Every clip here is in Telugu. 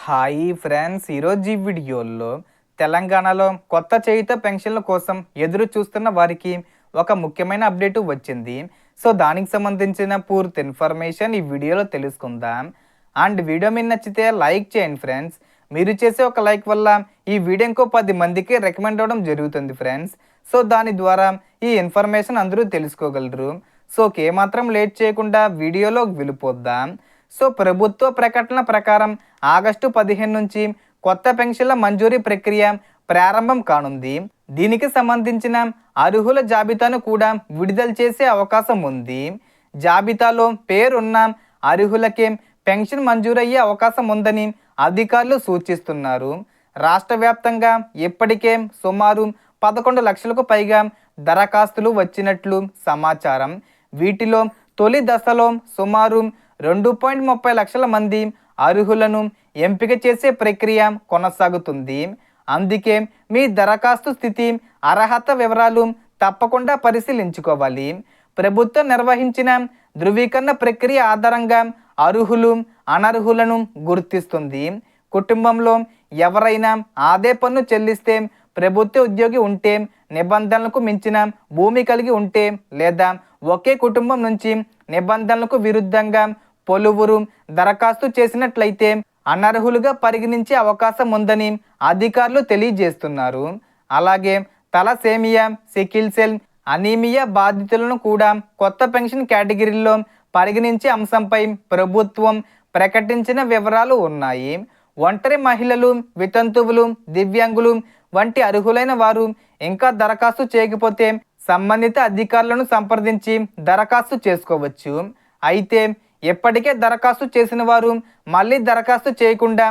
హాయ్ ఫ్రెండ్స్, ఈరోజు ఈ వీడియోలో తెలంగాణలో కొత్త చేయుత పెన్షన్ల కోసం ఎదురు చూస్తున్న వారికి ఒక ముఖ్యమైన అప్డేట్ వచ్చింది. సో దానికి సంబంధించిన పూర్తి ఇన్ఫర్మేషన్ ఈ వీడియోలో తెలుసుకుందాం. అండ్ వీడియో మీరు నచ్చితే లైక్ చేయండి ఫ్రెండ్స్. మీరు చేసే ఒక లైక్ వల్ల ఈ వీడియో ఇంకో 10 మందికి రికమెండ్ అవ్వడం జరుగుతుంది ఫ్రెండ్స్. సో దాని ద్వారా ఈ ఇన్ఫర్మేషన్ అందరూ తెలుసుకోగలరు. సో ఏమాత్రం లేట్ చేయకుండా వీడియోలోకి వెళ్ళిపోద్దాం. సో ప్రభుత్వ ప్రకటన ప్రకారం ఆగస్టు 15 నుంచి కొత్త పెన్షన్ల మంజూరీ ప్రక్రియ ప్రారంభం కానుంది. దీనికి సంబంధించిన అర్హుల జాబితాను కూడా విడుదల చేసే అవకాశం ఉంది. జాబితాలో పేరున్న అర్హులకే పెన్షన్ మంజూరయ్యే అవకాశం ఉందని అధికారులు సూచిస్తున్నారు. రాష్ట్ర వ్యాప్తంగా ఇప్పటికే సుమారు 11 లక్షలకు పైగా దరఖాస్తులు వచ్చినట్లు సమాచారం. వీటిలో తొలి దశలో సుమారు 2.30 లక్షల మంది అర్హులను ఎంపిక చేసే ప్రక్రియ కొనసాగుతుంది. అందుకే మీ దరఖాస్తు స్థితి, అర్హత వివరాలు తప్పకుండా పరిశీలించుకోవాలి. ప్రభుత్వం నిర్వహించిన ధృవీకరణ ప్రక్రియ ఆధారంగా అర్హులు, అనర్హులను గుర్తిస్తుంది. కుటుంబంలో ఎవరైనా ఆదాయ పన్ను చెల్లిస్తే, ప్రభుత్వ ఉద్యోగి ఉంటే, నిబంధనలకు మించిన భూమి కలిగి ఉంటే, లేదా ఒకే కుటుంబం నుంచి నిబంధనలకు విరుద్ధంగా పలువురు దరఖాస్తు చేసినట్లయితే అనర్హులుగా పరిగణించే అవకాశం ఉందని అధికారులు తెలియజేస్తున్నారు. అలాగే తలసేమియా, సికిల్ సెల్, అనీమియా బాధితులను కూడా కొత్త పెన్షన్ కేటగిరీల్లో పరిగణించే అంశంపై ప్రభుత్వం ప్రకటించిన వివరాలు ఉన్నాయి. ఒంటరి మహిళలు, వితంతువులు, దివ్యాంగులు వంటి అర్హులైన వారు ఇంకా దరఖాస్తు చేయకపోతే సంబంధిత అధికారులను సంప్రదించి దరఖాస్తు చేసుకోవచ్చు. అయితే ఎప్పటికే దరఖాస్తు చేసిన వారు మళ్ళీ దరఖాస్తు చేయకుండా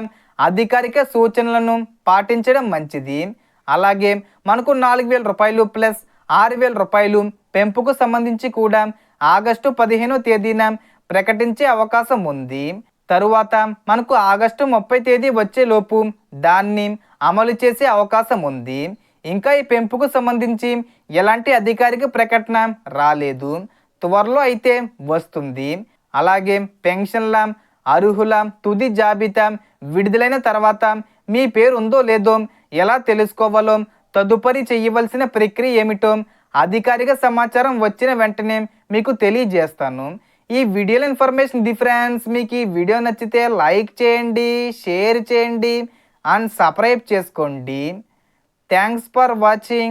అధికారిక సూచనలను పాటించడం మంచిది. అలాగే మనకు 4,000 రూపాయలు ప్లస్ 6,000 రూపాయలు పెంపుకు సంబంధించి కూడా ఆగస్టు 15వ తేదీన ప్రకటించే అవకాశం ఉంది. తరువాత మనకు ఆగస్టు 30 తేదీ వచ్చేలోపు దాన్ని అమలు చేసే అవకాశం ఉంది. ఇంకా ఈ పెంపుకు సంబంధించి ఎలాంటి అధికారిక ప్రకటన రాలేదు. త్వరలో అయితే వస్తుంది. అలాగే పెన్షన్ల అర్హుల తుది జాబితా విడుదలైన తర్వాత మీ పేరు ఉందో లేదో ఎలా తెలుసుకోవాలో, తదుపరి చేయవలసిన ప్రక్రియ ఏమిటో అధికారిక సమాచారం వచ్చిన వెంటనే మీకు తెలియజేస్తాను. ఈ వీడియోలో ఇన్ఫర్మేషన్ డిఫరెన్స్ మీకు ఈ వీడియో నచ్చితే లైక్ చేయండి, షేర్ చేయండి అండ్ సబ్స్క్రైబ్ చేసుకోండి. Thanks for watching.